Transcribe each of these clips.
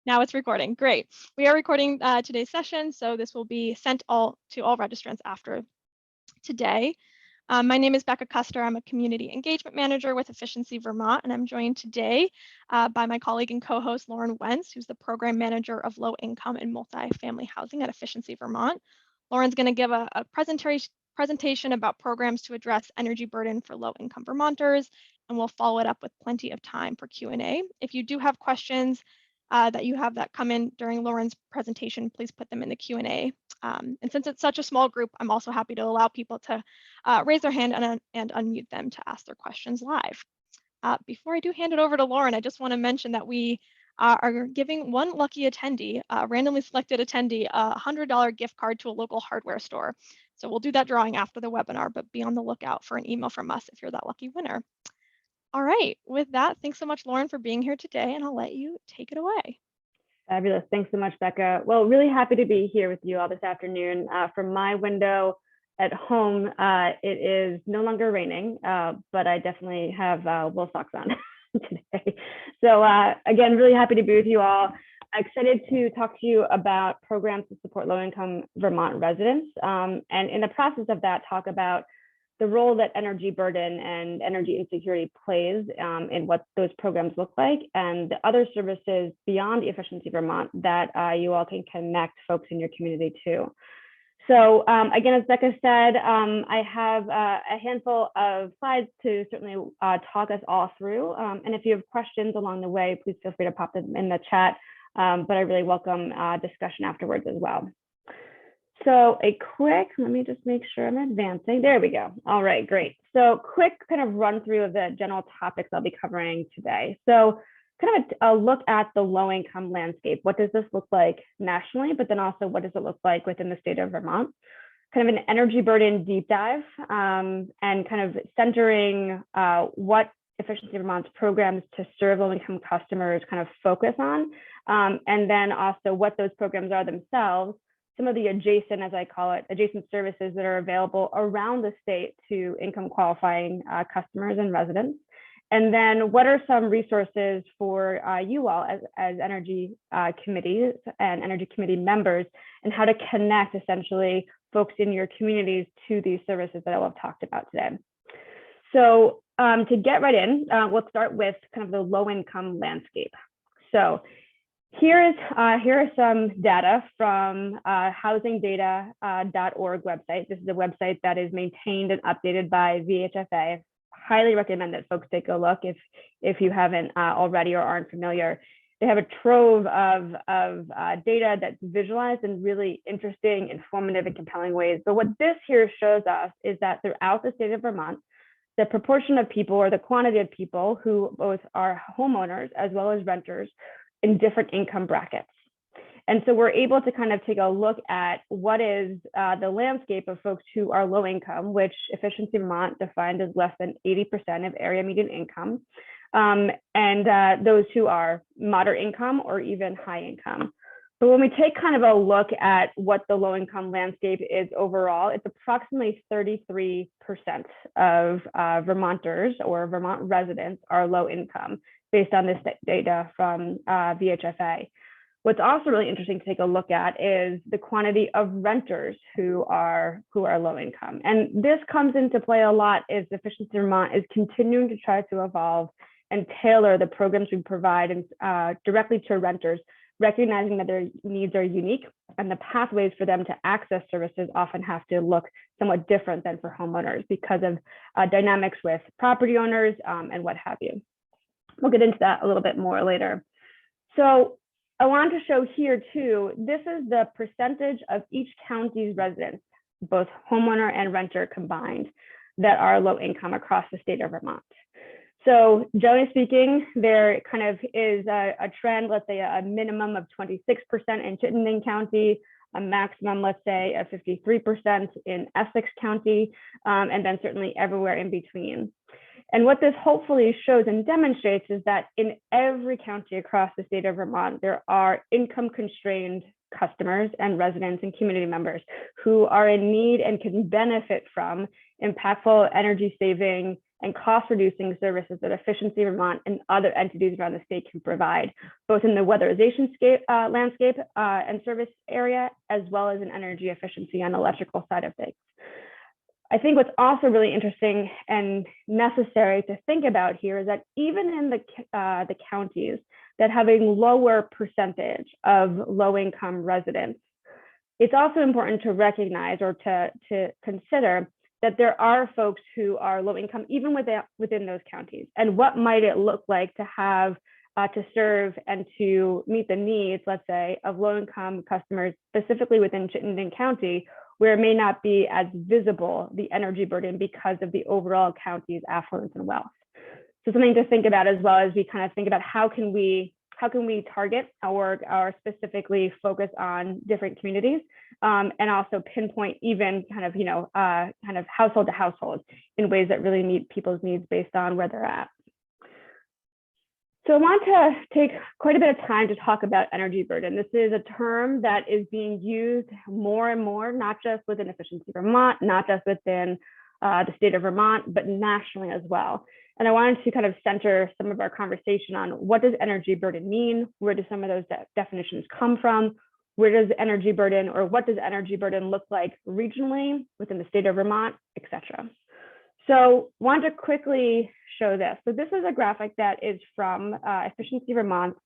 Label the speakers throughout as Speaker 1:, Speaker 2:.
Speaker 1: Now it's recording. Great. We are recording today's session, so this will be sent to all registrants after today. My name is Bekah Kuster. I'm a Community Engagement Manager with Efficiency Vermont, and I'm joined today by my colleague and co-host Lauren Wentz, who's the Program Manager of Low Income and Multifamily Housing at Efficiency Vermont. Lauren's going to give a presentation about programs to address energy burden for low-income Vermonters, and we'll follow it up with plenty of time for Q&A. If you do have questions that come in during Lauren's presentation, please put them in the Q&A. And since it's such a small group, I'm also happy to allow people to raise their hand and unmute them to ask their questions live. Before I do hand it over to Lauren, I just want to mention that we are giving one lucky attendee, randomly selected attendee, a $100 gift card to a local hardware store. So we'll do that drawing after the webinar, but be on the lookout for an email from us if you're that lucky winner. All right, with that, thanks so much, Lauren, for being here today, and I'll let you take it away.
Speaker 2: Fabulous. Thanks so much, Bekah. Well, really happy to be here with you all this afternoon. From my window at home, it is no longer raining, but I definitely have wool socks on today. So again, really happy to be with you all. Excited to talk to you about programs to support low-income Vermont residents, and in the process of that, talk about the role that energy burden and energy insecurity plays in what those programs look like, and the other services beyond the Efficiency Vermont that you all can connect folks in your community to. So again, as Bekah said, I have a handful of slides to certainly talk us all through. And if you have questions along the way, please feel free to pop them in the chat. But I really welcome discussion afterwards as well. So a quick, let me just make sure I'm advancing. There we go. All right, great. So quick kind of run through of the general topics I'll be covering today. So kind of a look at the low income landscape. What does this look like nationally, but then also what does it look like within the state of Vermont? Kind of an energy burden deep dive and kind of centering what Efficiency Vermont's programs to serve low income customers kind of focus on. And then also what those programs are themselves, some of the adjacent, as I call it, adjacent services that are available around the state to income qualifying customers and residents. And then what are some resources for you all as energy committees and energy committee members, and how to connect essentially folks in your communities to these services that I will have talked about today. So to get right in, we'll start with kind of the low income landscape. So here are some data from housingdata.org website. This is a website that is maintained and updated by VHFA. Highly recommend that folks take a look if you haven't already or aren't familiar. They have a trove of data that's visualized in really interesting, informative, and compelling ways. But what this here shows us is that throughout the state of Vermont, the proportion of people or the quantity of people who both are homeowners as well as renters in different income brackets. And so we're able to kind of take a look at what is the landscape of folks who are low income, which Efficiency Vermont defined as less than 80% of area median income, and those who are moderate income or even high income. But when we take kind of a look at what the low income landscape is overall, it's approximately 33% of Vermonters or Vermont residents are low income based on this data from VHFA. What's also really interesting to take a look at is the quantity of renters who are low income. And this comes into play a lot as Efficiency Vermont is continuing to try to evolve and tailor the programs we provide directly to renters, recognizing that their needs are unique and the pathways for them to access services often have to look somewhat different than for homeowners because of dynamics with property owners and what have you. We'll get into that a little bit more later. So I wanted to show here too, this is the percentage of each county's residents, both homeowner and renter combined, that are low income across the state of Vermont. So generally speaking, there kind of is a trend, let's say a minimum of 26% in Chittenden County, a maximum, let's say, of 53% in Essex County, and then certainly everywhere in between. And what this hopefully shows and demonstrates is that in every county across the state of Vermont, there are income-constrained customers and residents and community members who are in need and can benefit from impactful energy-saving and cost-reducing services that Efficiency Vermont and other entities around the state can provide, both in the weatherization landscape and service area, as well as in energy efficiency on the electrical side of things. I think what's also really interesting and necessary to think about here is that even in the counties that have a lower percentage of low-income residents, it's also important to recognize or to consider that there are folks who are low income even within those counties. And what might it look like to have to serve and to meet the needs, let's say, of low income customers, specifically within Chittenden County, where it may not be as visible, the energy burden, because of the overall county's affluence and wealth. So something to think about, as well as we kind of think about how can we target or specifically focus on different communities, and also pinpoint even kind of household to household in ways that really meet people's needs based on where they're at. So I want to take quite a bit of time to talk about energy burden. This is a term that is being used more and more, not just within Efficiency Vermont, not just within the state of Vermont, but nationally as well. And I wanted to kind of center some of our conversation on what does energy burden mean? Where do some of those definitions come from? Where does energy burden, or what does energy burden look like regionally within the state of Vermont, et cetera? So I wanted to quickly show this. So this is a graphic that is from Efficiency Vermont's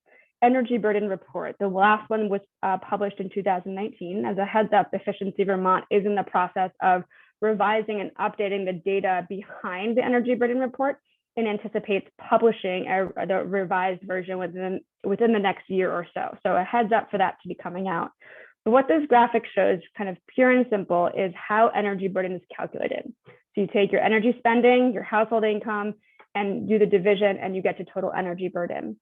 Speaker 2: energy burden report. The last one was published in 2019. As a heads up, Efficiency Vermont is in the process of revising and updating the data behind the energy burden report, and anticipates publishing the revised version within the next year or so. So a heads up for that to be coming out. But what this graphic shows, kind of pure and simple, is how energy burden is calculated. So you take your energy spending, your household income, and do the division, and you get to total energy burden.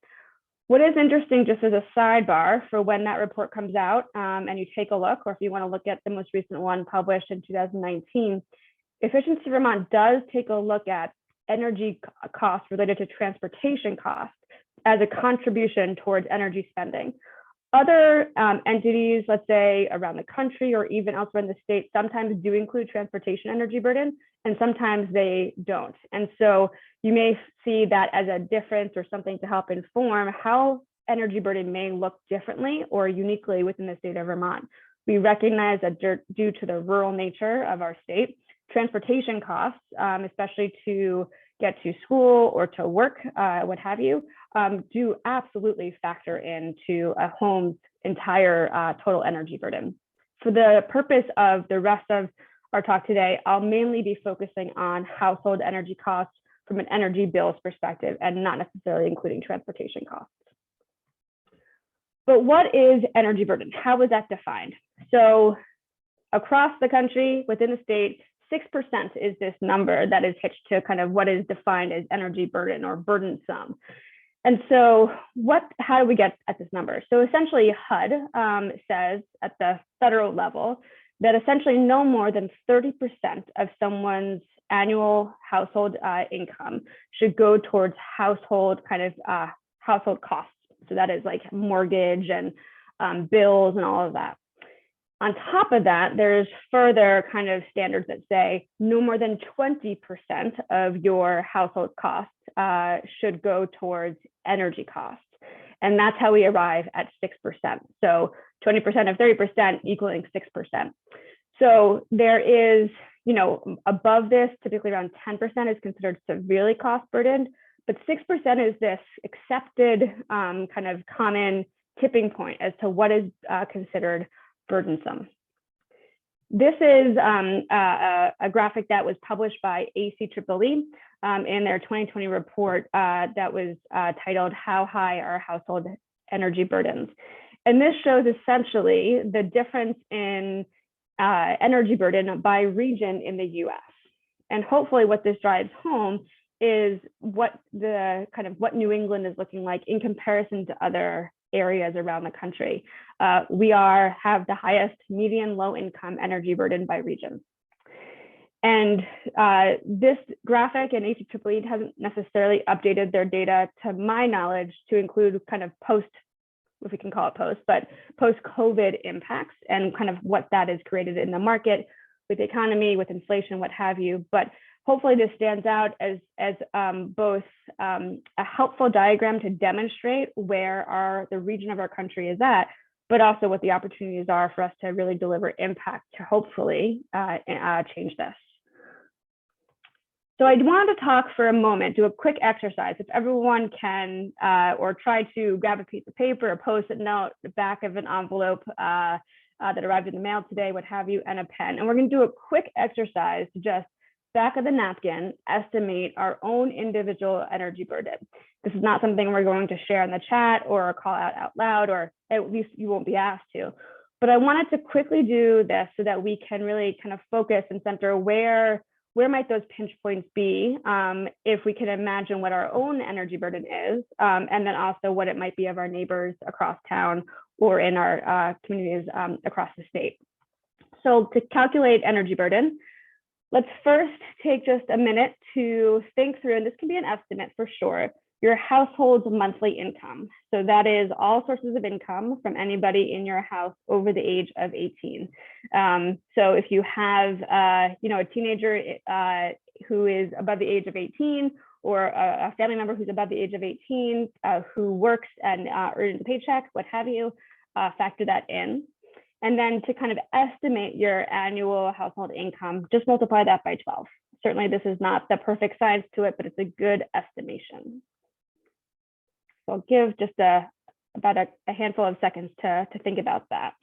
Speaker 2: What is interesting, just as a sidebar, for when that report comes out and you take a look, or if you want to look at the most recent one published in 2019, Efficiency Vermont does take a look at energy costs related to transportation costs as a contribution towards energy spending. Other entities, let's say around the country or even elsewhere in the state, sometimes do include transportation energy burden, and sometimes they don't. And so you may see that as a difference or something to help inform how energy burden may look differently or uniquely within the state of Vermont. We recognize that due to the rural nature of our state, transportation costs, especially to get to school or to work, what have you, do absolutely factor into a home's entire total energy burden. For the purpose of the rest of our talk today, I'll mainly be focusing on household energy costs from an energy bills perspective and not necessarily including transportation costs. But what is energy burden? How is that defined? So across the country, within the state, 6% is this number that is hitched to kind of what is defined as energy burden or burdensome. And so how do we get at this number? So essentially HUD says at the federal level that essentially no more than 30% of someone's annual household income should go towards household household costs. So that is like mortgage and bills and all of that. On top of that, there's further kind of standards that say no more than 20% of your household costs should go towards energy costs. And that's how we arrive at 6%. So 20% of 30% equaling 6%. So there is, above this, typically around 10% is considered severely cost burdened, but 6% is this accepted kind of common tipping point as to what is considered burdensome. This is a graphic that was published by ACEEE in their 2020 report that was titled "How High Are Household Energy Burdens?" And this shows essentially the difference in energy burden by region in the US. And hopefully what this drives home is what New England is looking like in comparison to other areas around the country. We have the highest median low income energy burden by region. And this graphic, and ACEEE hasn't necessarily updated their data to my knowledge to include kind of post, if we can call it post, but post-COVID impacts and kind of what that has created in the market with the economy, with inflation, what have you. But hopefully this stands out as both a helpful diagram to demonstrate where the region of our country is at, but also what the opportunities are for us to really deliver impact to hopefully change this. So I wanted to talk for a moment, do a quick exercise. If everyone can, or try to grab a piece of paper, a Post-it note, the back of an envelope that arrived in the mail today, what have you, and a pen. And we're going to do a quick exercise to just back of the napkin, estimate our own individual energy burden. This is not something we're going to share in the chat or call out loud, or at least you won't be asked to. But I wanted to quickly do this so that we can really kind of focus and center where might those pinch points be, if we can imagine what our own energy burden is, and then also what it might be of our neighbors across town or in our communities across the state. So to calculate energy burden, let's first take just a minute to think through, and this can be an estimate for sure, your household's monthly income. So that is all sources of income from anybody in your house over the age of 18. So if you have a teenager who is above the age of 18, or a family member who's above the age of 18 who works and earns a paycheck, what have you, factor that in. And then to kind of estimate your annual household income, just multiply that by 12. Certainly this is not the perfect science to it, but it's a good estimation. So I'll give just about a handful of seconds to think about that.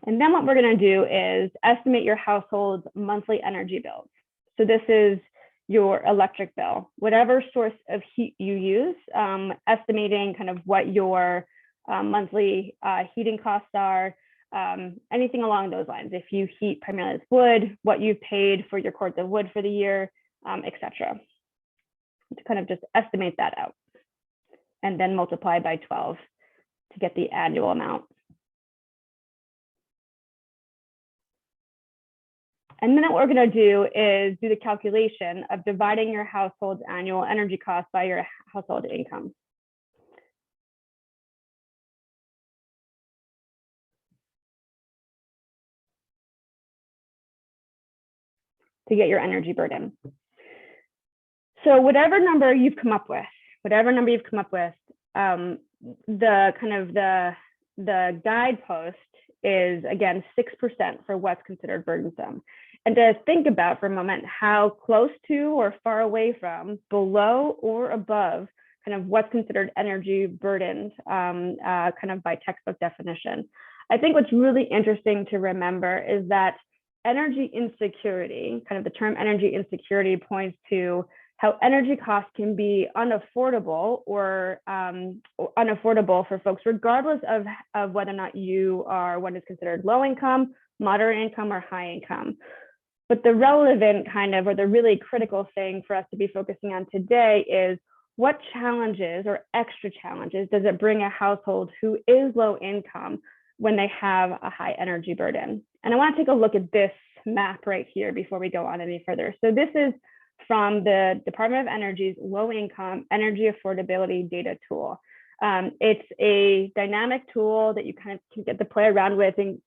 Speaker 2: And then what we're going to do is estimate your household's monthly energy bills. So this is your electric bill, whatever source of heat you use, estimating kind of what your monthly heating costs are, anything along those lines. If you heat primarily with wood, what you've paid for your cords of wood for the year, etc. To kind of just estimate that out and then multiply by 12 to get the annual amount. And then what we're going to do is do the calculation of dividing your household's annual energy cost by your household income. To get your energy burden. So whatever number you've come up with, the guidepost is, again, 6% for what's considered burdensome. And to think about for a moment how close to or far away from, below or above, kind of what's considered energy burdened, kind of by textbook definition. I think what's really interesting to remember is that energy insecurity, kind of the term energy insecurity, points to how energy costs can be unaffordable or unaffordable for folks, regardless of whether or not you are what is considered low income, moderate income, or high income. But the relevant kind of, or the really critical thing for us to be focusing on today is what challenges or extra challenges does it bring a household who is low income when they have a high energy burden? And I want to take a look at this map right here before we go on any further. So this is from the Department of Energy's low income energy affordability data tool. It's a dynamic tool that you kind of can get to play around with and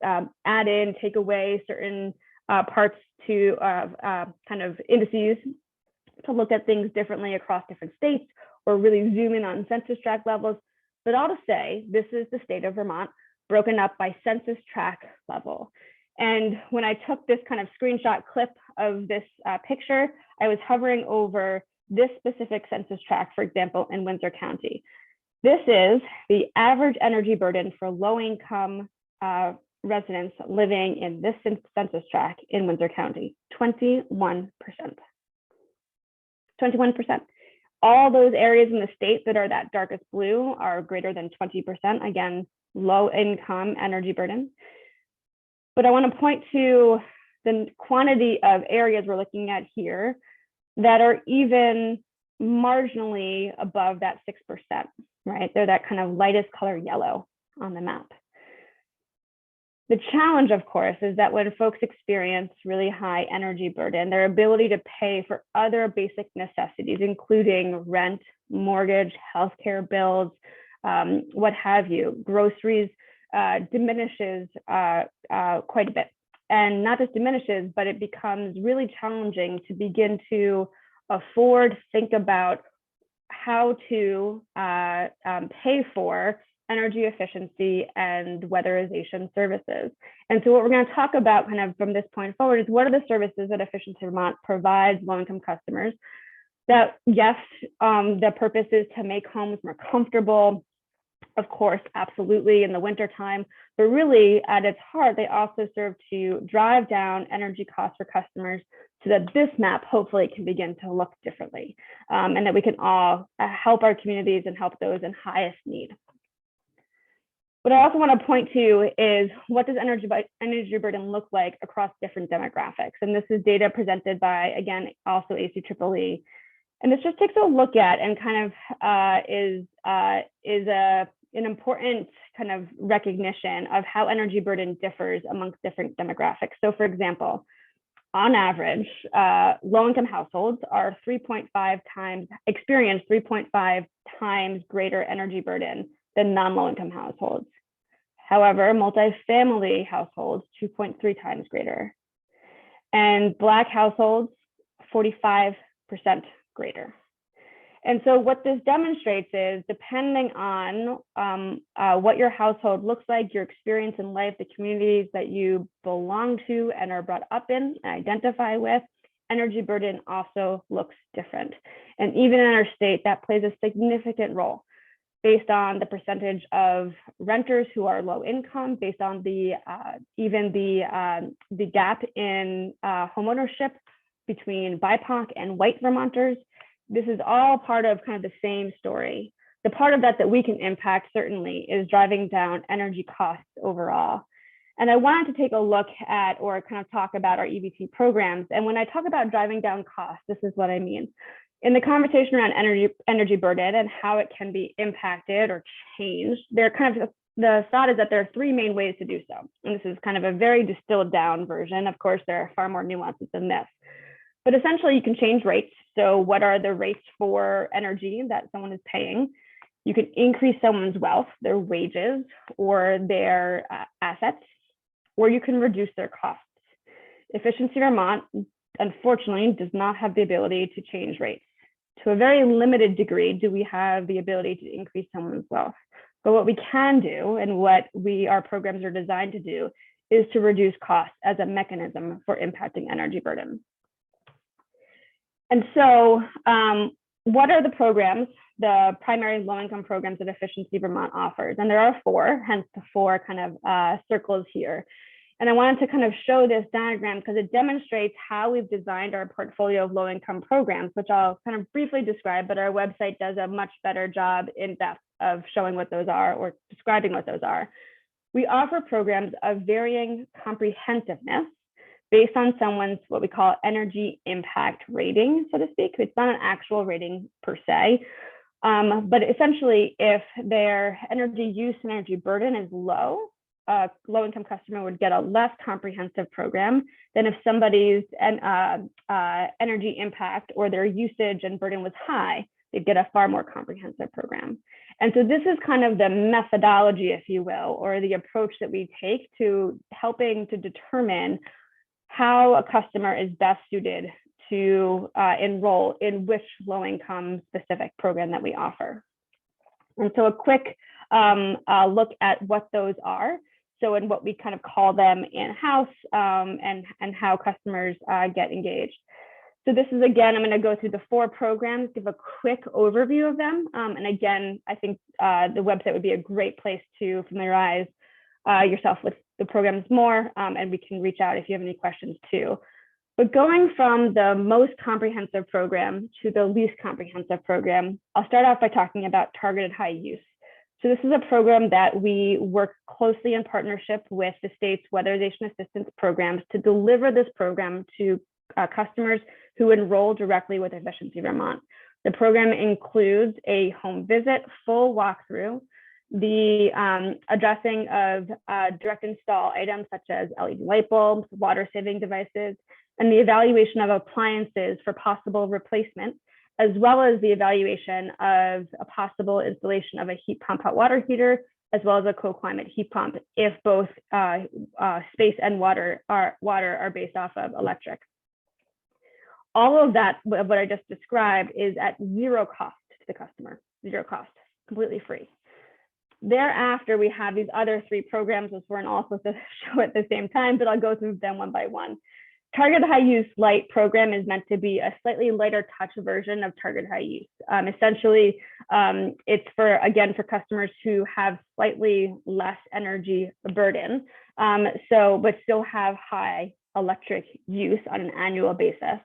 Speaker 2: add in, take away certain parts to kind of indices to look at things differently across different states, or really zoom in on census tract levels. But all to say, this is the state of Vermont broken up by census tract level. And when I took this kind of screenshot clip of this picture, I was hovering over this specific census tract, for example, in Windsor County. This is the average energy burden for low-income residents living in this census tract in Windsor County, 21%. 21%. All those areas in the state that are that darkest blue are greater than 20%, again, low-income energy burden. But I want to point to the quantity of areas we're looking at here that are even marginally above that 6%, right? They're that kind of lightest color yellow on the map. The challenge, of course, is that when folks experience really high energy burden, their ability to pay for other basic necessities, including rent, mortgage, healthcare bills, what have you, groceries, diminishes quite a bit. And not just diminishes, but it becomes really challenging to begin to think about how to pay for energy efficiency and weatherization services. And so what we're going to talk about kind of from this point forward is what are the services that Efficiency Vermont provides low-income customers that, yes, the purpose is to make homes more comfortable, of course, absolutely, in the wintertime, but really at its heart, they also serve to drive down energy costs for customers so that this map hopefully can begin to look differently, and that we can all help our communities and help those in highest need. What I also want to point to is what does energy burden look like across different demographics? And this is data presented by, again, also ACEEE. And this just takes a look at and kind of is an important kind of recognition of how energy burden differs amongst different demographics. So for example, on average, low-income households are experience 3.5 times greater energy burden than non-low-income households. However, multifamily households, 2.3 times greater. And Black households, 45% greater. And so what this demonstrates is, depending on what your household looks like, your experience in life, the communities that you belong to and are brought up in and identify with, energy burden also looks different. And even in our state, that plays a significant role based on the percentage of renters who are low income, based on even the gap in homeownership between BIPOC and white Vermonters. This is all part of kind of the same story. The part of that we can impact certainly is driving down energy costs overall. And I wanted to take a look at, or kind of talk about, our EVT programs. And when I talk about driving down costs, this is what I mean. In the conversation around energy burden and how it can be impacted or changed, the thought is that there are three main ways to do so. And this is kind of a very distilled down version. Of course, there are far more nuances than this. But essentially, you can change rates. So what are the rates for energy that someone is paying? You can increase someone's wealth, their wages, or their assets, or you can reduce their costs. Efficiency Vermont, unfortunately, does not have the ability to change rates. To a very limited degree, do we have the ability to increase someone's wealth. But what we can do, and what our programs are designed to do, is to reduce costs as a mechanism for impacting energy burden. And so what are the programs, the primary low-income programs that Efficiency Vermont offers? And there are four, hence the four kind of circles here. And I wanted to kind of show this diagram because it demonstrates how we've designed our portfolio of low-income programs, which I'll kind of briefly describe, but our website does a much better job in depth of showing what those are or describing what those are. We offer programs of varying comprehensiveness based on someone's what we call energy impact rating, so to speak. It's not an actual rating per se, but essentially if their energy use and energy burden is low, a low-income customer would get a less comprehensive program than if somebody's energy impact or their usage and burden was high, they'd get a far more comprehensive program. And so this is kind of the methodology, if you will, or the approach that we take to helping to determine how a customer is best suited to enroll in which low-income specific program that we offer. And so a quick look at what those are. So and what we kind of call them in-house and how customers get engaged. So this is, again, I'm going to go through the four programs, give a quick overview of them. And again, I think the website would be a great place to familiarize yourself with the programs more, and we can reach out if you have any questions too. But going from the most comprehensive program to the least comprehensive program, I'll start off by talking about targeted high use. So this is a program that we work closely in partnership with the state's weatherization assistance programs to deliver this program to customers who enroll directly with Efficiency Vermont. The program includes a home visit, full walkthrough, the addressing of direct install items such as LED light bulbs, water saving devices, and the evaluation of appliances for possible replacement, as well as the evaluation of a possible installation of a heat pump hot water heater, as well as a cold climate heat pump if both space and water are based off of electric. All of that, what I just described, is at zero cost to the customer, zero cost, completely free. Thereafter, we have these other 3 programs, which we're not all supposed to show at the same time, but I'll go through them one by one. Target High Use Light program is meant to be a slightly lighter touch version of Target High Use. Essentially, it's for customers who have slightly less energy burden, but still have high electric use on an annual basis.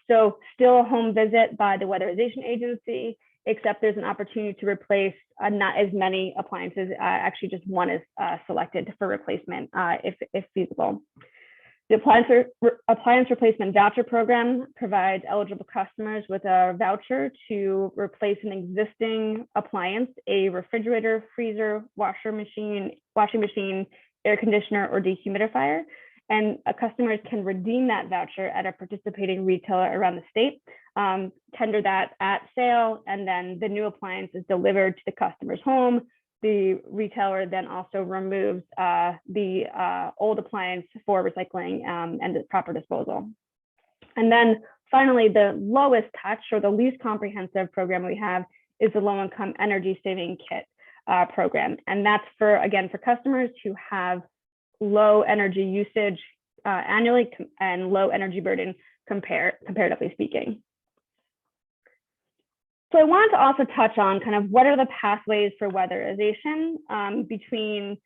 Speaker 2: So still a home visit by the weatherization agency, except there's an opportunity to replace not as many appliances. Actually, just one is selected for replacement if feasible. The Appliance Replacement Voucher Program provides eligible customers with a voucher to replace an existing appliance, a refrigerator, freezer, washing machine, air conditioner, or dehumidifier. And customers can redeem that voucher at a participating retailer around the state, tender that at sale, and then the new appliance is delivered to the customer's home. The retailer then also removes the old appliance for recycling and the proper disposal. And then finally, the lowest touch or the least comprehensive program we have is the Low Income Energy Saving Kit program. And that's for customers who have low energy usage annually and low energy burden comparatively speaking. So I wanted to also touch on kind of what are the pathways for weatherization between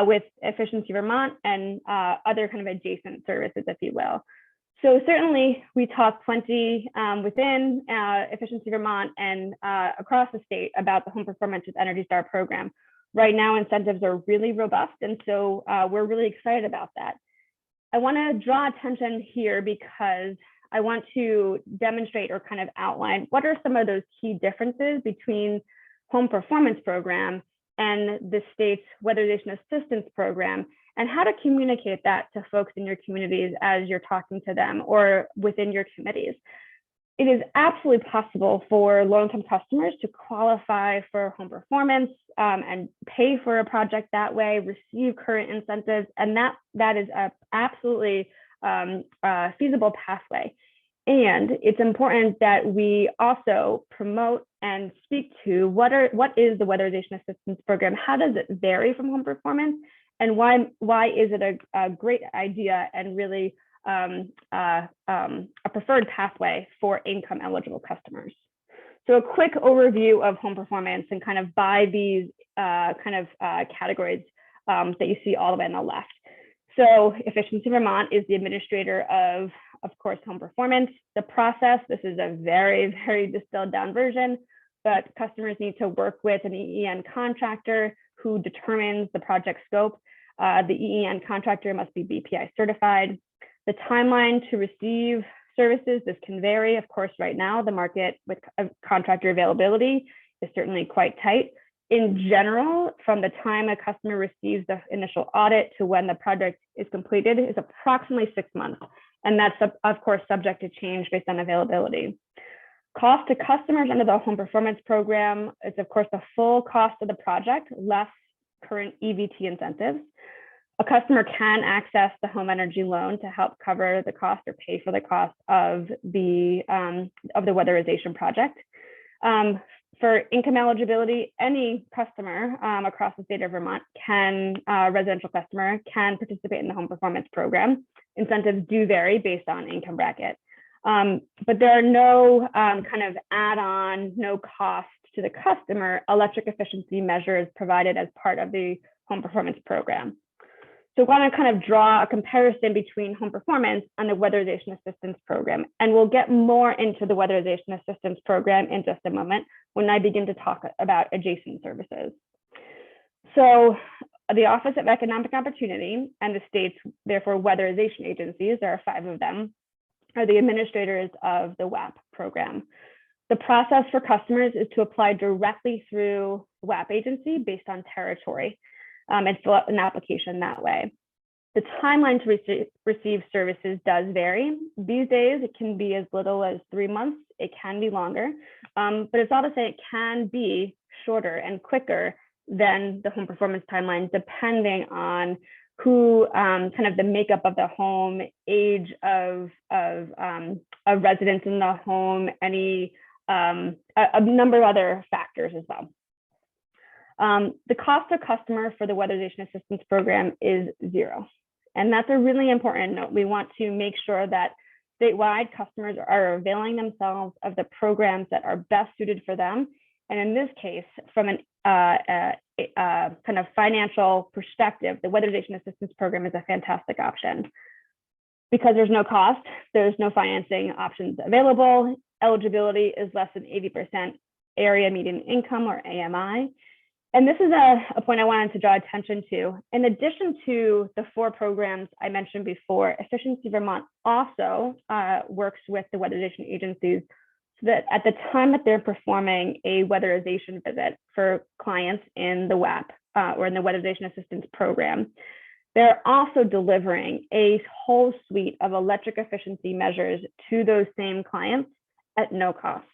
Speaker 2: with Efficiency Vermont and other kind of adjacent services, if you will. So certainly we talk plenty within Efficiency Vermont and across the state about the Home Performance with Energy Star program. Right now, incentives are really robust, and so we're really excited about that. I want to draw attention here because I want to demonstrate or kind of outline what are some of those key differences between Home Performance Program and the state's Weatherization Assistance Program, and how to communicate that to folks in your communities as you're talking to them or within your committees. It is absolutely possible for low-income customers to qualify for home performance and pay for a project that way, receive current incentives, and that is a absolutely feasible pathway. And it's important that we also promote and speak to what is the Weatherization Assistance Program, how does it vary from home performance, and why is it a great idea and really a preferred pathway for income eligible customers. So a quick overview of home performance and kind of by these categories that you see all the way on the left. So Efficiency Vermont is the administrator of course, home performance. The process, this is a very, very distilled down version, but customers need to work with an EEN contractor who determines the project scope. The EEN contractor must be BPI certified. The timeline to receive services, this can vary. Of course, right now, the market with contractor availability is certainly quite tight. In general, from the time a customer receives the initial audit to when the project is completed is approximately 6 months. And that's, of course, subject to change based on availability. Cost to customers under the Home Performance Program is, of course, the full cost of the project, less current EVT incentives. A customer can access the home energy loan to help cover the cost or pay for the cost of the weatherization project. For income eligibility, any customer across the state of Vermont residential customer can participate in the Home Performance Program. Incentives do vary based on income bracket. But there are no kind of add-on, no cost to the customer electric efficiency measures provided as part of the Home Performance Program. So I want to kind of draw a comparison between home performance and the Weatherization Assistance Program. And we'll get more into the Weatherization Assistance Program in just a moment when I begin to talk about adjacent services. So the Office of Economic Opportunity and the state's, therefore, weatherization agencies, there are 5 of them, are the administrators of the WAP program. The process for customers is to apply directly through the WAP agency based on territory. And fill out an application that way. The timeline to receive services does vary. These days, it can be as little as 3 months. It can be longer, but it's all to say it can be shorter and quicker than the home performance timeline, depending on who kind of the makeup of the home, age of residents in the home, any a number of other factors as well. The cost to customer for the weatherization assistance program is $0. And that's a really important note. We want to make sure that statewide customers are availing themselves of the programs that are best suited for them. And in this case, from an kind of financial perspective, the weatherization assistance program is a fantastic option. Because there's no cost, there's no financing options available. Eligibility is less than 80% area median income, or AMI. And this is a point I wanted to draw attention to. In addition to the 4 programs I mentioned before, Efficiency Vermont also works with the weatherization agencies so that at the time that they're performing a weatherization visit for clients in the WAP or in the weatherization assistance program, they're also delivering a whole suite of electric efficiency measures to those same clients at no cost.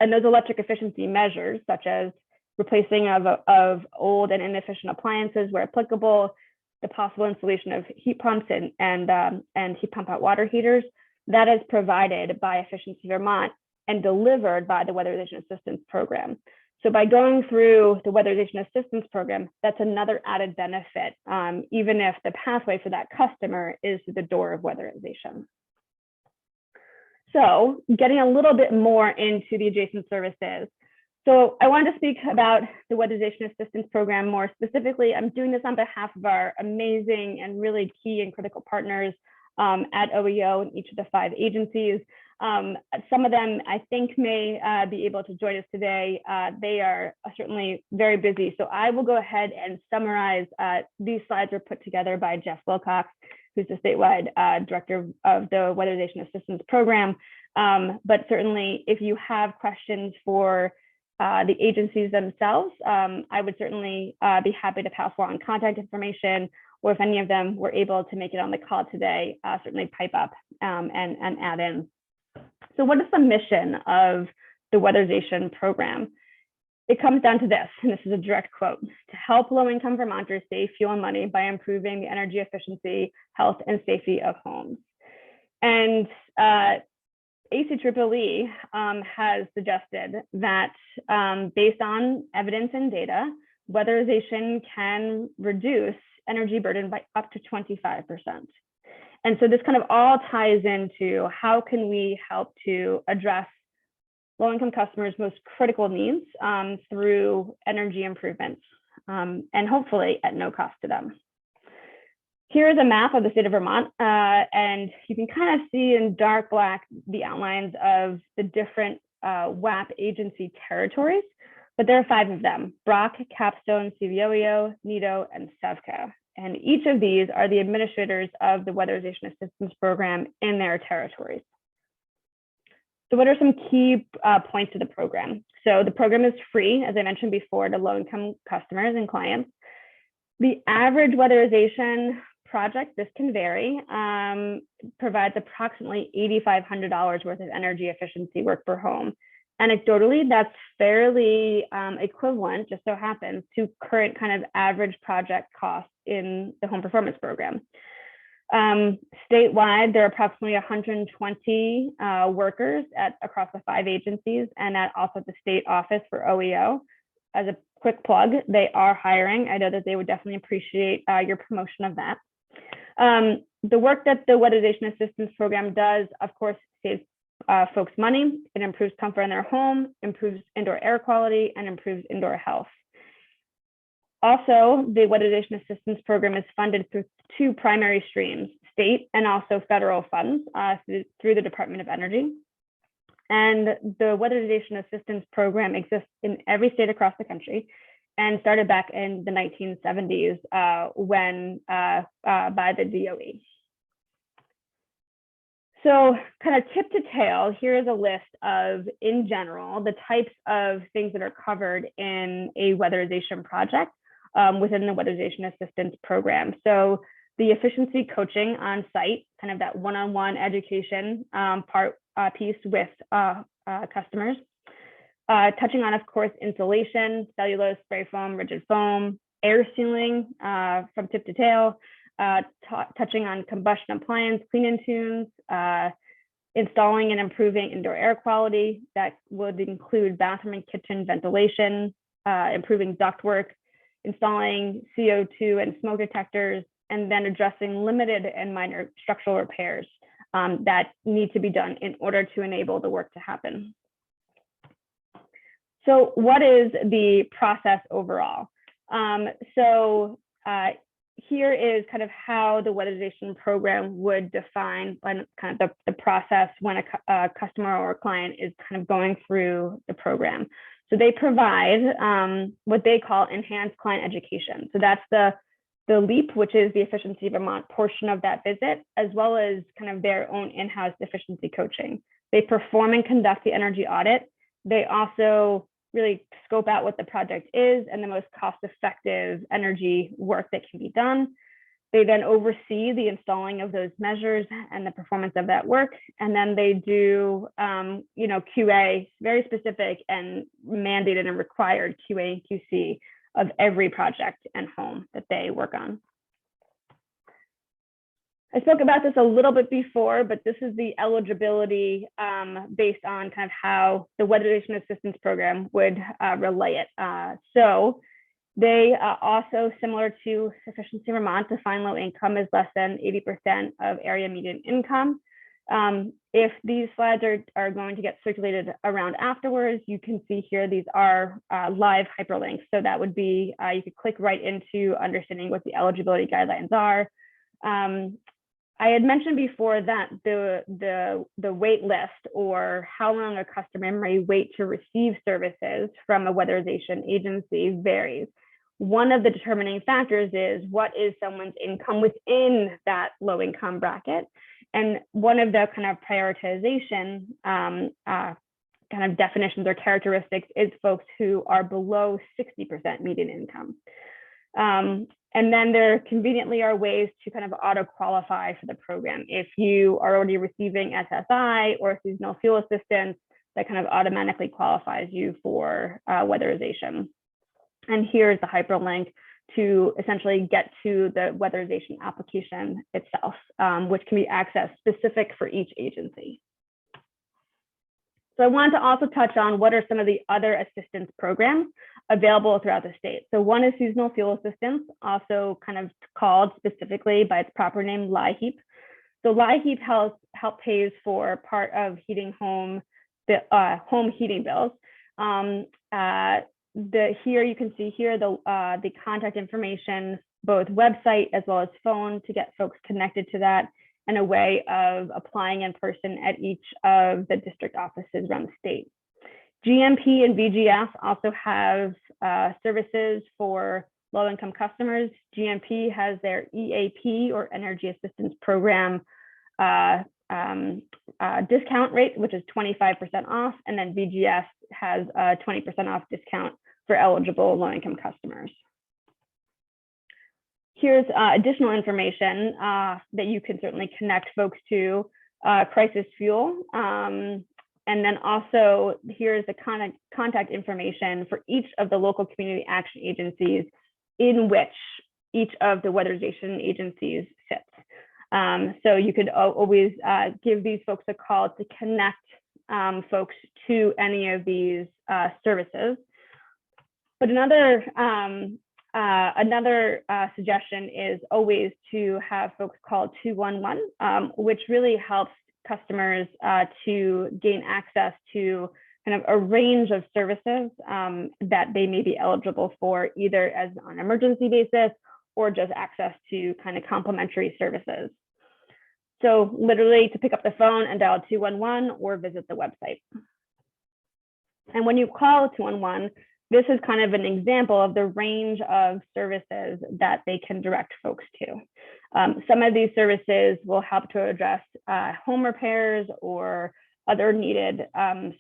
Speaker 2: And those electric efficiency measures, such as replacing of old and inefficient appliances where applicable, the possible installation of heat pumps and heat pump hot water heaters, that is provided by Efficiency Vermont and delivered by the Weatherization Assistance Program. So by going through the Weatherization Assistance Program, that's another added benefit, even if the pathway for that customer is to the door of weatherization. So getting a little bit more into the adjacent services. So I wanted to speak about the Weatherization Assistance Program more specifically. I'm doing this on behalf of our amazing and really key and critical partners at OEO in each of the 5 agencies. Some of them I think may be able to join us today. They are certainly very busy. So I will go ahead and summarize. These slides were put together by Jeff Wilcox, who's the statewide director of the Weatherization Assistance Program. But certainly if you have questions for the agencies themselves, I would certainly be happy to pass along contact information, or if any of them were able to make it on the call today, certainly pipe up and add in. So what is the mission of the weatherization program? It comes down to this, and this is a direct quote: to help low-income Vermonters save fuel and money by improving the energy efficiency, health, and safety of homes. And ACEEE has suggested that based on evidence and data, weatherization can reduce energy burden by up to 25%. And so this kind of all ties into how can we help to address low-income customers' most critical needs through energy improvements, and hopefully at no cost to them. Here is a map of the state of Vermont, and you can kind of see in dark black the outlines of the different WAP agency territories, but there are 5 of them: Brock, Capstone, CVOEO, NIDO, and SEVCA. And each of these are the administrators of the Weatherization Assistance Program in their territories. So what are some key points of the program? So the program is free, as I mentioned before, to low-income customers and clients. The average weatherization project, this can vary, provides approximately $8,500 worth of energy efficiency work per home. Anecdotally, that's fairly equivalent, just so happens, to current kind of average project costs in the home performance program. Statewide, there are approximately 120 workers across the 5 agencies, and at also the state office for OEO. As a quick plug, they are hiring. I know that they would definitely appreciate your promotion of that. The work that the Weatherization Assistance Program does, of course, saves folks money. It improves comfort in their home, improves indoor air quality, and improves indoor health. Also, the Weatherization Assistance Program is funded through 2 primary streams: state and also federal funds through the Department of Energy. And the Weatherization Assistance Program exists in every state across the country and started back in the 1970s when by the DOE. So kind of tip to tail, here is a list of, in general, the types of things that are covered in a weatherization project within the Weatherization Assistance Program. So the efficiency coaching on site, kind of that one-on-one education piece with customers. touching on, of course, insulation, cellulose, spray foam, rigid foam, air sealing from tip to tail, touching on combustion appliance, clean-in tunes, installing and improving indoor air quality. That would include bathroom and kitchen ventilation, improving ductwork, installing CO2 and smoke detectors, and then addressing limited and minor structural repairs that need to be done in order to enable the work to happen. So what is the process overall? Here is kind of how the weatherization program would define kind of the process when a customer or a client is kind of going through the program. So they provide what they call enhanced client education. So that's the LEAP, which is the Efficiency Vermont portion of that visit, as well as kind of their own in-house efficiency coaching. They perform and conduct the energy audit. They also really scope out what the project is and the most cost-effective energy work that can be done. They then oversee the installing of those measures and the performance of that work. And then they do, QA, very specific and mandated and required QA and QC of every project and home that they work on. I spoke about this a little bit before, but this is the eligibility based on kind of how the weatherization assistance program would relay it. So they also, similar to Efficiency Vermont, define low income as less than 80% of area median income. If these slides are going to get circulated around afterwards, you can see here, these are live hyperlinks. So that would be, you could click right into understanding what the eligibility guidelines are. I had mentioned before that the wait list, or how long a customer may wait to receive services from a weatherization agency, varies. One of the determining factors is what is someone's income within that low income bracket. And one of the kind of prioritization kind of definitions or characteristics is folks who are below 60% median income. And then there conveniently are ways to kind of auto qualify for the program. If you are already receiving SSI or seasonal fuel assistance, that kind of automatically qualifies you for weatherization. And here's the hyperlink to essentially get to the weatherization application itself, which can be accessed specific for each agency. So I wanted to also touch on what are some of the other assistance programs available throughout the state. So one is seasonal fuel assistance, also kind of called specifically by its proper name, LIHEAP. So LIHEAP help pays for part of heating home heating bills. Here you can see here the contact information, both website as well as phone, to get folks connected to that, and a way of applying in person at each of the district offices around the state. GMP and VGF also have services for low-income customers. GMP has their EAP, or Energy Assistance Program, discount rate, which is 25% off, and then VGF has a 20% off discount for eligible low-income customers. Here's additional information that you can certainly connect folks to, Crisis Fuel. And then also here's the contact information for each of the local community action agencies in which each of the weatherization agencies sits. So you could always give these folks a call to connect folks to any of these services. But another suggestion is always to have folks call 211, which really helps customers to gain access to kind of a range of services that they may be eligible for, either as on an emergency basis or just access to kind of complimentary services. So literally to pick up the phone and dial 211 or visit the website. And when you call 211, this is kind of an example of the range of services that they can direct folks to. Some of these services will help to address home repairs or other needed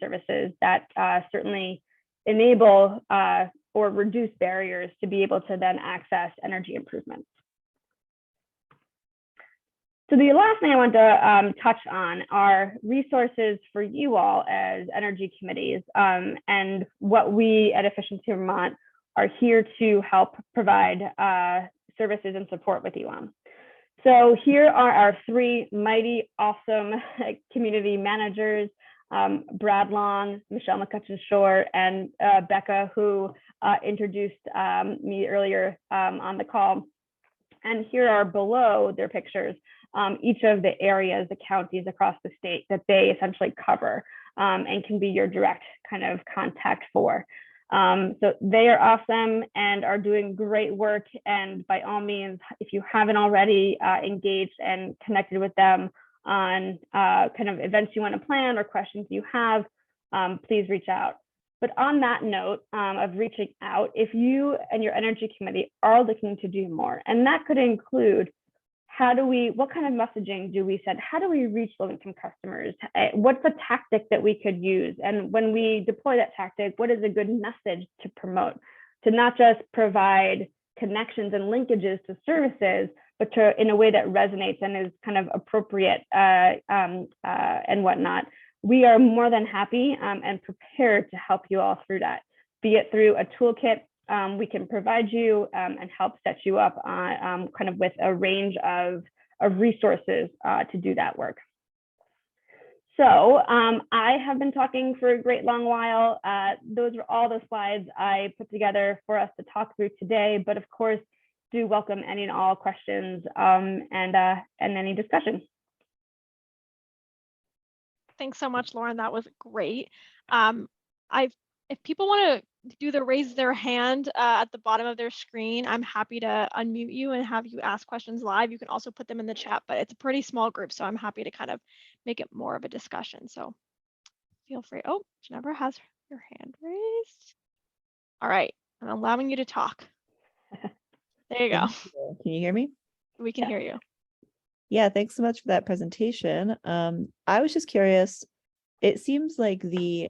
Speaker 2: services that certainly enable or reduce barriers to be able to then access energy improvements. So the last thing I want to touch on are resources for you all as energy committees, and what we at Efficiency Vermont are here to help provide services and support with you on. So here are our three mighty, awesome community managers, Brad Long, Michelle McCutcheon-Shore, and Bekah, who introduced me earlier on the call. And here are below their pictures, each of the areas, the counties across the state that they essentially cover, and can be your direct kind of contact for. So they are awesome and are doing great work. And by all means, if you haven't already engaged and connected with them on kind of events you want to plan or questions you have, please reach out. But on that note of reaching out, if you and your energy committee are looking to do more, and that could include what kind of messaging do we send? How do we reach low-income customers? What's a tactic that we could use? And when we deploy that tactic, what is a good message to promote? To not just provide connections and linkages to services, but in a way that resonates and is kind of appropriate and whatnot. We are more than happy and prepared to help you all through that, be it through a toolkit we can provide you and help set you up on kind of with a range of resources to do that work. So I have been talking for a great long while. Those are all the slides I put together for us to talk through today, but of course, do welcome any and all questions and any discussion.
Speaker 1: Thanks so much, Lauren. That was great. If people want to do the raise their hand at the bottom of their screen, I'm happy to unmute you and have you ask questions live. You can also put them in the chat, but it's a pretty small group, so I'm happy to kind of make it more of a discussion. So feel free. Oh, Ginevra has your hand raised. All right, I'm allowing you to talk. There you go.
Speaker 3: Can you hear me?
Speaker 1: We can hear you.
Speaker 3: Yeah, thanks so much for that presentation. I was just curious, it seems like the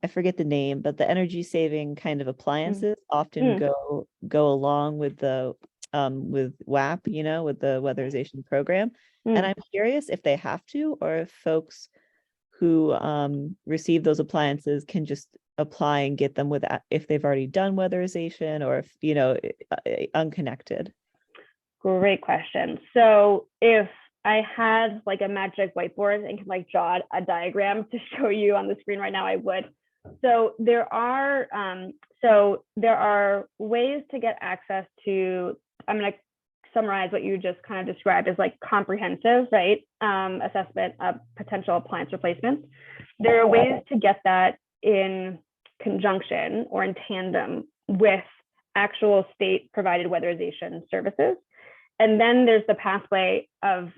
Speaker 3: I forget the name, but the energy saving kind of appliances often go along with the with WAP, you know, with the weatherization program. And I'm curious if they have to, or if folks who receive those appliances can just apply and get them with if they've already done weatherization, or if, you know, unconnected.
Speaker 2: Great question. So if I had like a magic whiteboard and could like draw a diagram to show you on the screen right now, I would. So there are ways to get access to, I'm going to summarize what you just kind of described as like comprehensive, right? Assessment of potential appliance replacements. There are ways to get that in conjunction or in tandem with actual state provided weatherization services. And then there's the pathway of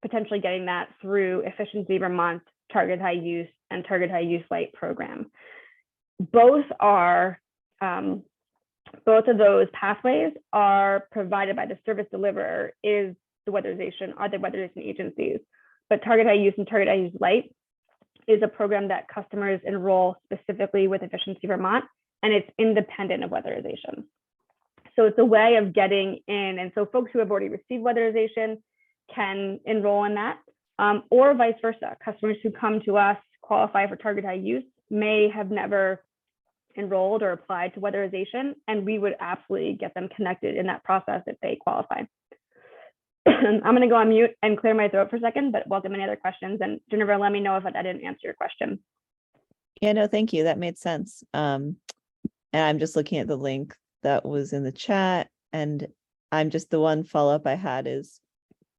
Speaker 2: potentially getting that through Efficiency Vermont Target High Use and Target High Use Light program. Both of those pathways are provided by the service deliverer are the weatherization agencies. But Target High Use and Target High Use Light is a program that customers enroll specifically with Efficiency Vermont, and it's independent of weatherization. So it's a way of getting in. And so folks who have already received weatherization can enroll in that, or vice versa. Customers who come to us qualify for Target High Use may have never enrolled or applied to weatherization, and we would absolutely get them connected in that process if they qualify. I'm going to go on mute and clear my throat for a second, but welcome any other questions. And Ginevra, let me know if I didn't answer your question.
Speaker 3: Yeah, no, thank you. That made sense. And I'm just looking at the link that was in the chat, and I'm just, the one follow-up I had is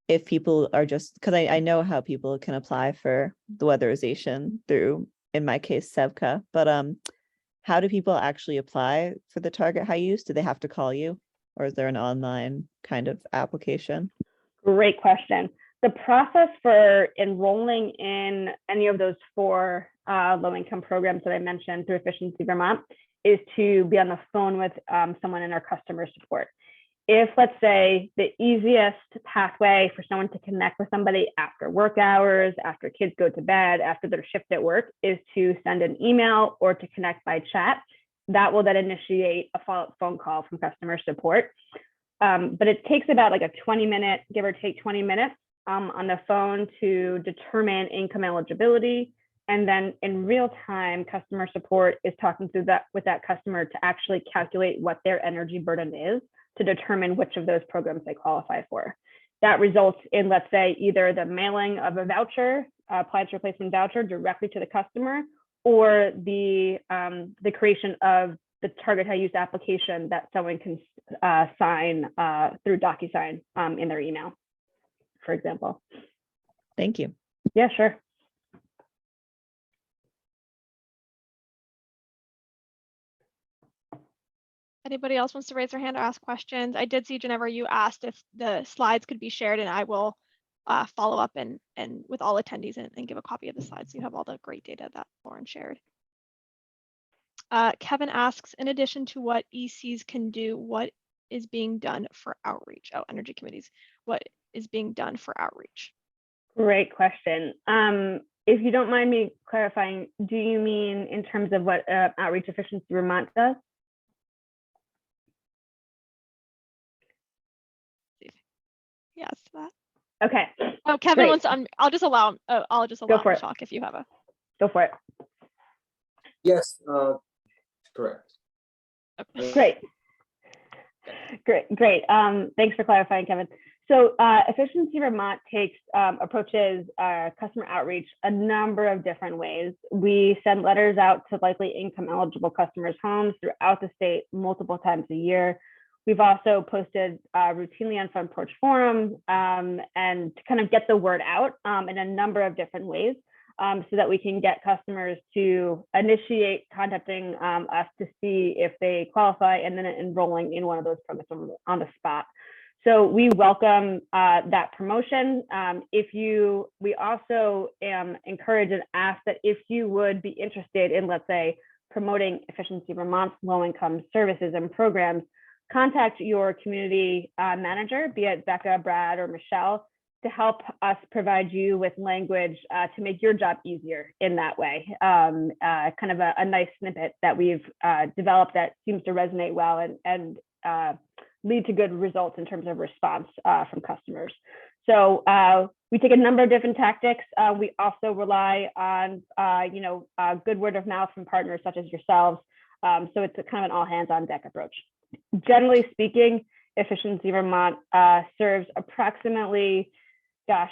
Speaker 3: if people are just, because I know how people can apply for the weatherization through, in my case, Sevka, but how do people actually apply for the Target High Use? Do they have to call you, or is there an online kind of application?
Speaker 2: Great question. The process for enrolling in any of those 4 low-income programs that I mentioned through Efficiency Vermont is to be on the phone with someone in our customer support. If, let's say, the easiest pathway for someone to connect with somebody after work hours, after kids go to bed, after their shift at work, is to send an email or to connect by chat, that will then initiate a follow-up phone call from customer support. but it takes about like a 20-minute, give or take 20 minutes on the phone to determine income eligibility. And then in real time, customer support is talking through that with that customer to actually calculate what their energy burden is to determine which of those programs they qualify for. That results in, let's say, either the mailing of a voucher, appliance replacement voucher directly to the customer, or the creation of the target high use application that someone can sign through DocuSign in their email, for example.
Speaker 3: Thank you.
Speaker 2: Yeah, sure.
Speaker 1: Anybody else wants to raise their hand or ask questions? I did see, Jennifer, you asked if the slides could be shared, and I will follow up and with all attendees and give a copy of the slides so you have all the great data that Lauren shared. Kevin asks, in addition to what ECs can do, what is being done for outreach? Oh, energy committees. What is being done for outreach?
Speaker 2: Great question. If you don't mind me clarifying, do you mean in terms of what Outreach Efficiency Vermont does?
Speaker 1: Yes, that.
Speaker 2: Okay.
Speaker 1: Oh, Kevin
Speaker 2: Great.
Speaker 1: wants to. I'll just allow him. Oh, I'll just allow him to
Speaker 2: it.
Speaker 1: talk if you have a.
Speaker 2: Go for it.
Speaker 4: Yes, correct.
Speaker 2: Great. Thanks for clarifying, Kevin. So Efficiency Vermont approaches customer outreach a number of different ways. We send letters out to likely income eligible customers' homes throughout the state multiple times a year. We've also posted routinely on Front Porch Forum and to kind of get the word out in a number of different ways so that we can get customers to initiate contacting us to see if they qualify and then enrolling in one of those programs on the spot. So we welcome that promotion. We also encourage and ask that if you would be interested in, let's say, promoting Efficiency Vermont's low-income services and programs, contact your community manager, be it Bekah, Brad, or Michelle, to help us provide you with language to make your job easier in that way. Kind of a nice snippet that we've developed that seems to resonate well and lead to good results in terms of response from customers. So we take a number of different tactics. We also rely on good word of mouth from partners such as yourselves. So it's a kind of an all hands on deck approach. Generally speaking, Efficiency Vermont serves approximately,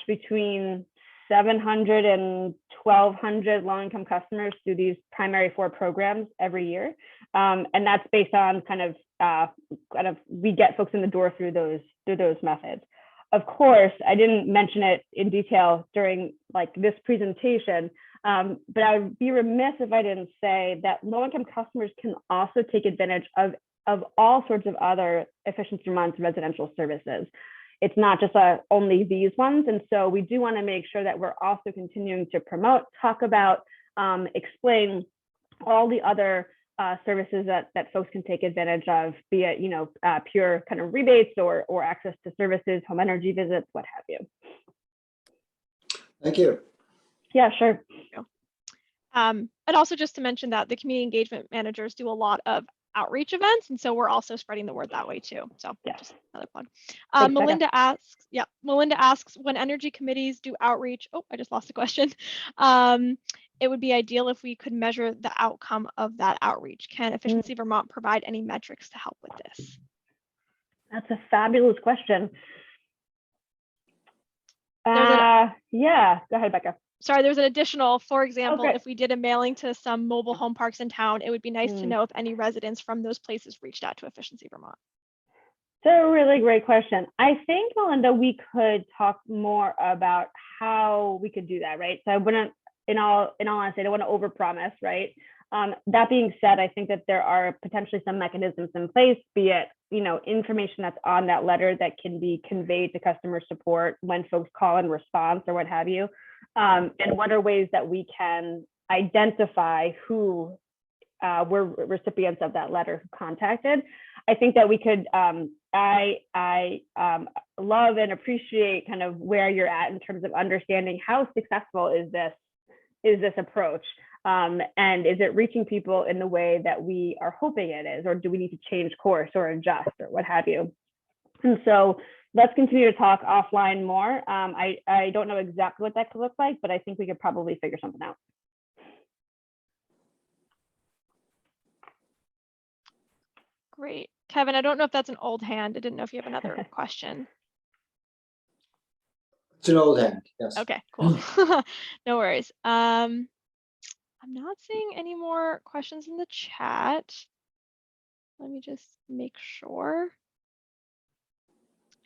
Speaker 2: between 700 and 1,200 low-income customers through these primary 4 programs every year. And that's based on we get folks in the door through those methods. Of course, I didn't mention it in detail during this presentation, but I would be remiss if I didn't say that low-income customers can also take advantage of all sorts of other Efficiency Vermont's residential services. It's not just only these ones. And so we do want to make sure that we're also continuing to promote, talk about, explain all the other services that folks can take advantage of, be it, pure kind of rebates or access to services, home energy visits, what have you.
Speaker 4: Thank you.
Speaker 2: Yeah, sure.
Speaker 1: And also just to mention that the community engagement managers do a lot of outreach events, and so we're also spreading the word that way too. So yeah, just another plug.
Speaker 2: Thanks,
Speaker 1: Melinda asks, when energy committees do outreach, oh, I just lost a question. It would be ideal if we could measure the outcome of that outreach. Can Efficiency Vermont provide any metrics to help with this?
Speaker 2: That's a fabulous question. Yeah, go ahead, Bekah.
Speaker 1: Sorry, there's an additional, for example, if we did a mailing to some mobile home parks in town, it would be nice to know if any residents from those places reached out to Efficiency Vermont.
Speaker 2: It's a really great question. I think, Melinda, we could talk more about how we could do that, right? So I wouldn't, in all honesty, I don't want to overpromise, right? That being said, I think that there are potentially some mechanisms in place, be it, information that's on that letter that can be conveyed to customer support when folks call in response or what have you. And what are ways that we can identify who were recipients of that letter who contacted. I think that we could, I love and appreciate kind of where you're at in terms of understanding how successful is this approach. And is it reaching people in the way that we are hoping it is, or do we need to change course or adjust or what have you? And so let's continue to talk offline more. I don't know exactly what that could look like, but I think we could probably figure something out.
Speaker 1: Great. Kevin, I don't know if that's an old hand. I didn't know if you have another question.
Speaker 4: It's an old hand, yes.
Speaker 1: Okay, cool. No worries. I'm not seeing any more questions in the chat. Let me just make sure.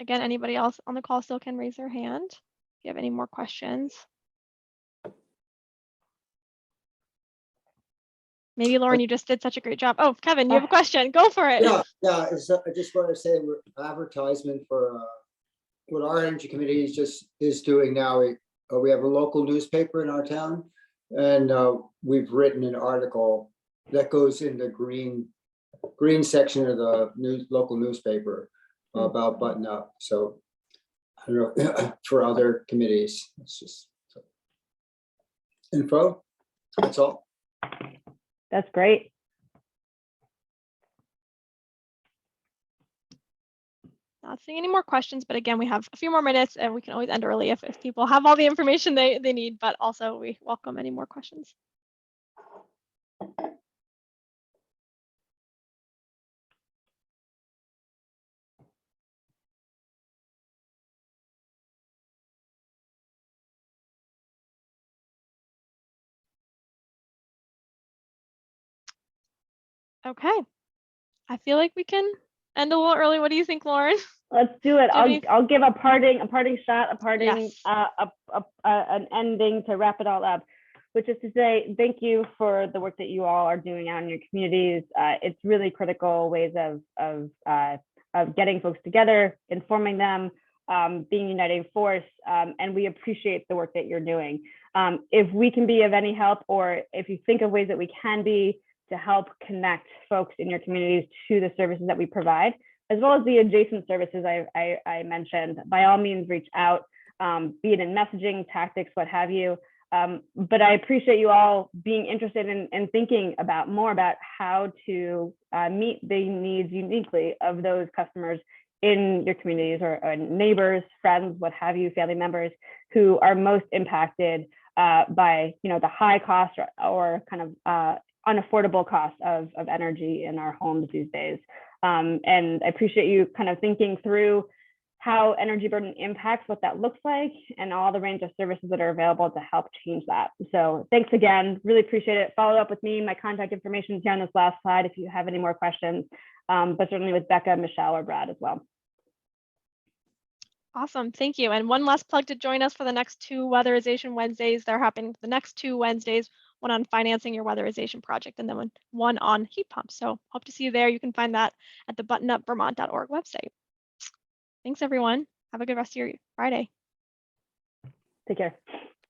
Speaker 1: Again, anybody else on the call still can raise their hand if you have any more questions. Maybe Lauren, you just did such a great job. Oh, Kevin, you have a question. Go for it.
Speaker 4: Yeah, I just want to say we're advertisement for what our energy committee is doing now. We have a local newspaper in our town, and we've written an article that goes in the green section of the local newspaper about button up. So I don't know for other committees. It's just info. That's all.
Speaker 2: That's great.
Speaker 1: Not seeing any more questions, but again, we have a few more minutes and we can always end early if people have all the information they need, but also we welcome any more questions. Okay, I feel like we can end a little early. What do you think, Lauren?
Speaker 2: Let's do it.
Speaker 1: Jimmy?
Speaker 2: I'll give a parting shot, a parting,
Speaker 1: Yes.
Speaker 2: an ending to wrap it all up, which is to say thank you for the work that you all are doing out in your communities. It's really critical ways of getting folks together, informing them, being a uniting force, and we appreciate the work that you're doing. If we can be of any help, or if you think of ways that we can be to help connect folks in your communities to the services that we provide, as well as the adjacent services I mentioned, by all means, reach out, be it in messaging, tactics, what have you. But I appreciate you all being interested in thinking more about how to meet the needs uniquely of those customers in your communities, or neighbors, friends, what have you, family members who are most impacted by the high cost or kind of unaffordable cost of energy in our homes these days. And I appreciate you kind of thinking through how energy burden impacts, what that looks like, and all the range of services that are available to help change that. So thanks again, really appreciate it. Follow up with me. My contact information is here on this last slide if you have any more questions, but certainly with Bekah, Michelle, or Brad as well.
Speaker 1: Awesome, thank you. And one last plug to join us for the next 2 Weatherization Wednesdays. They're happening the next 2 Wednesdays, one on financing your weatherization project and then one on heat pumps. So hope to see you there. You can find that at the buttonupvermont.org website. Thanks everyone. Have a good rest of your Friday.
Speaker 2: Take care.